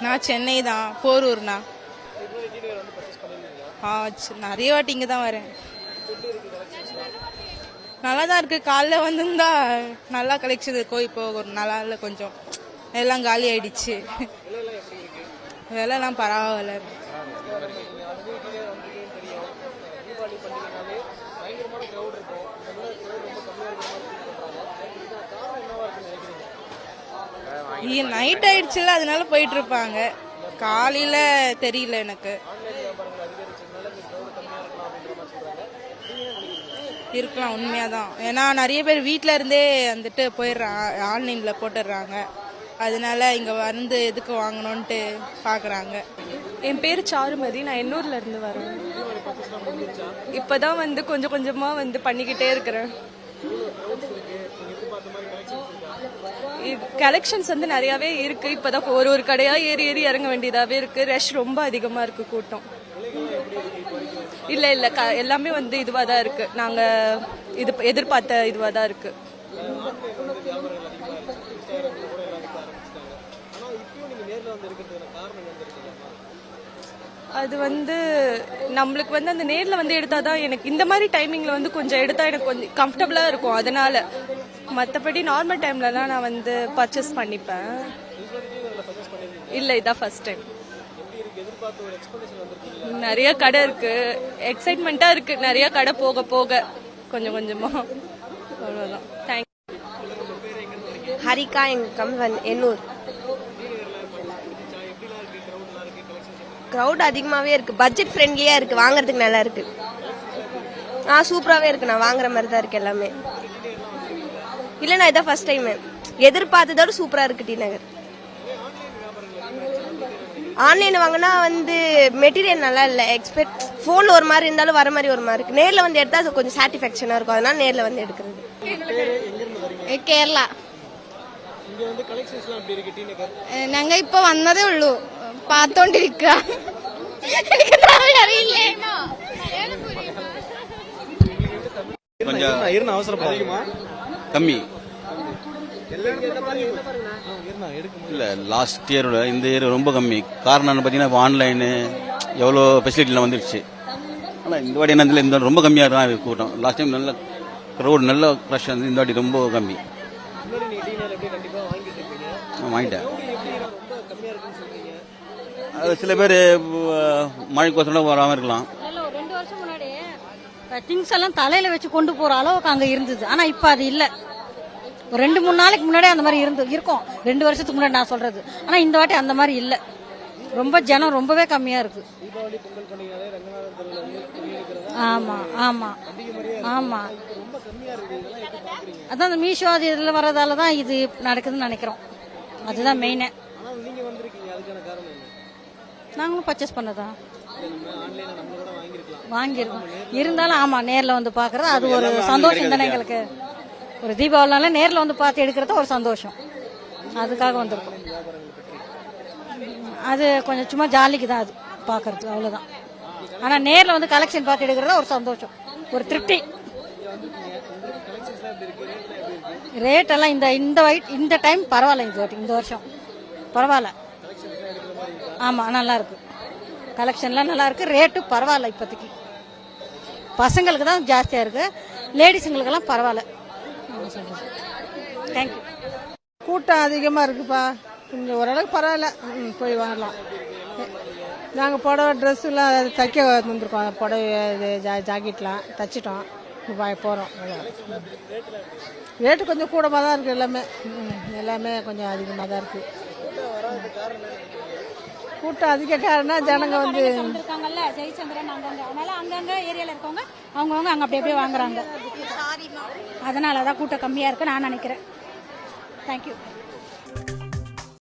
நான் சென்னை தான், போரூர்ண்ணா. நிறைய வாட்டி இங்கே தான் வரேன். நல்லா தான் இருக்கு. காலைல வந்திருந்தா நல்லா கலெக்ஷன் இருக்கும். இப்போ ஒரு நாளால கொஞ்சம் எல்லாம் காலி ஆயிடுச்சு. விலைலாம் பரவாயில்ல. நைட் ஆயிடுச்சுல, அதனால போயிட்டு இருப்பாங்க. காலையில தெரியல எனக்கு. இருக்கலாம், உண்மையாதான். ஏன்னா நிறைய பேர் வீட்டில இருந்தே வந்துட்டு போயிடுறாங்க, ஆன்லைன்ல போட்டுடுறாங்க. அதனால இங்க வந்து எதுக்கு வாங்கணும்ட்டு பாக்குறாங்க. என் பேர் சாருமதி, நான் எண்ணூர்ல இருந்து வரேன். இப்பதான் வந்து கொஞ்சம் கொஞ்சமா வந்து பண்ணிக்கிட்டே இருக்கிறேன். கலெக்ஷன்ஸ் வந்து நிறையவே இருக்கு. இப்பதான் ஒரு கடையா ஏறி ஏறி இறங்க வேண்டியதாவே இருக்கு. ரஷ் ரொம்ப அதிகமா இருக்கு, கூட்டம். இல்ல இல்ல, எல்லாமே வந்து இதுவா தான் இருக்கு. நாங்க இது எதிர்பார்த்த இதுவா தான் இருக்கு. அது வந்து நம்மளுக்கு வந்து அந்த நேர்ல வந்து எடுத்தாதான் எனக்கு இந்த மாதிரி டைமிங்ல வந்து கொஞ்சம் எடுத்தா எனக்கு கொஞ்சம் கம்ஃபர்டபுளா இருக்கும். அதனால மற்றபடி நார்மல் டைம்லலாம் நான் வந்து பர்ச்சேஸ் பண்ணிப்பேன். இல்ல, இதான் ஃபர்ஸ்ட் டைம். நிறைய கடை இருக்கு, எக்ஸைட்மெண்டா இருக்கு. நிறைய கடை போக போக கொஞ்சம் கொஞ்சமா. அவ்வளவுதான். தேங்க்யூ. ஹரிகா, எங்க எண்ணூர். க்ரௌட் அதிகமாகவே இருக்கு. பட்ஜெட் ஃப்ரெண்ட்லியா இருக்கு, வாங்குறதுக்கு நல்லா இருக்கு. சூப்பராகவே இருக்கு. நான் வாங்குற மாதிரி தான் இருக்கு எல்லாமே. இல்லைண்ணா, இதான் ஃபர்ஸ்ட் டைம். எதிர்பார்த்ததோட சூப்பரா இருக்கு டி நகர். ஆன்லைன் வாங்கினா வந்து மெட்டீரியல் நல்லா இல்லை. எக்ஸ்பெக்ட் ஃபோனில் ஒரு மாதிரி இருந்தாலும் வர மாதிரி ஒரு மாதிரி இருக்கு. நேரில் வந்து எடுத்தா கொஞ்சம் சாட்டிஸ்ஃபேக்ஷனாக இருக்கும். அதனால நேரில் வந்து எடுக்கிறது. കേരള. ഞങ്ങ ഇപ്പൊ വന്നതേ ഉള്ളൂ, പാത്തോണ്ടിരിക്കുക. கம்மி இல்ல, லாஸ்ட் இயரோட இந்த இயர் ரொம்ப கம்மி. காரணம் பார்த்தீங்கன்னா ஆன்லைனு எவ்வளோ ஃபெசிலிட்டிலாம் வந்துடுச்சு. ஆனால் இந்த வாட்டி என்ன, இந்த ரொம்ப கம்மியாக தான் இருக்கு கூட்டம். லாஸ்ட் டைம் நல்ல க்ரௌட், நல்ல க்ரஷ் வந்து. இந்த வாட்டி ரொம்ப கம்மி. வாங்கிட்டேன். அது சில பேர் மழைக்கோசரம் வராமல் இருக்கலாம். 2 வருஷம் முன்னாடி திங்ஸ் எல்லாம் தலையில வச்சு கொண்டு போற அளவுக்கு அங்க இருந்தது. ஆனா இப்ப அது இல்ல. ஒரு 2-3 நாளைக்கு முன்னாடி அந்த மாதிரி இருக்கும். 2 வருஷத்துக்கு முன்னாடி நான் சொல்றது. ஆனா இந்த வாட்டி அந்த மாதிரி இல்ல. ரொம்ப ஜனம் ரொம்பவே கம்மியா இருக்கு. ஆமா ஆமா ஆமா. அதான் அந்த மீஷோ அது இதுல வர்றதாலதான் இது நடக்குதுன்னு நினைக்கிறோம். அதுதான் மெயினே. நாங்களும் பர்ச்சேஸ் பண்ணதான் வாங்கியிருக்கோம். இருந்தாலும் ஆமா, நேர்ல வந்து பாக்குறது அது ஒரு சந்தோஷம் தானே எங்களுக்கு. ஒரு தீபாவளினால நேர்ல வந்து பார்த்து எடுக்கிறது ஒரு சந்தோஷம். அதுக்காக வந்திருக்கோம். அது கொஞ்சம் சும்மா ஜாலிக்கு தான் அது பாக்குறது, அவ்வளவுதான். ஆனா நேர்ல வந்து கலெக்ஷன் பார்த்து எடுக்கிறது ஒரு சந்தோஷம், ஒரு திருப்தி. ரேட் எல்லாம் இந்த டைம் பரவாயில்ல. இந்த வருஷம் பரவாயில்ல. ஆமா, நல்லா இருக்கு. கலெக்ஷன்லாம் நல்லா இருக்கு. ரேட்டு பரவாயில்ல. இப்போதைக்கு பசங்களுக்கு தான் ஜாஸ்தியா இருக்கு, லேடிஸுங்களுக்கெல்லாம் பரவாயில்ல. தேங்க்யூ. கூட்டம் அதிகமாக இருக்குப்பா. கொஞ்சம் ஓரளவுக்கு பரவாயில்ல, போய் வாங்கலாம். நாங்கள் புடவை ட்ரெஸ்ஸுலாம் தைக்க வந்துருக்கோம். புடவை இது ஜாக்கெட்லாம் தைச்சிட்டோம், போகிறோம். ரேட்டு கொஞ்சம் கூடமாக தான் இருக்குது. எல்லாமே கொஞ்சம் அதிகமாக தான் இருக்குது. கூட்டம் அதிக காரணம் ஜனங்க வந்து இருக்காங்கல்ல, ஜெயச்சந்திரன் அங்கங்க, அதனால அங்கங்க ஏரியால இருக்கவங்க அவங்கவுங்க அங்க அப்படியே வாங்குறாங்க. அதனாலதான் கூட்டம் கம்மியா இருக்கு நான் நினைக்கிறேன். தேங்க்யூ.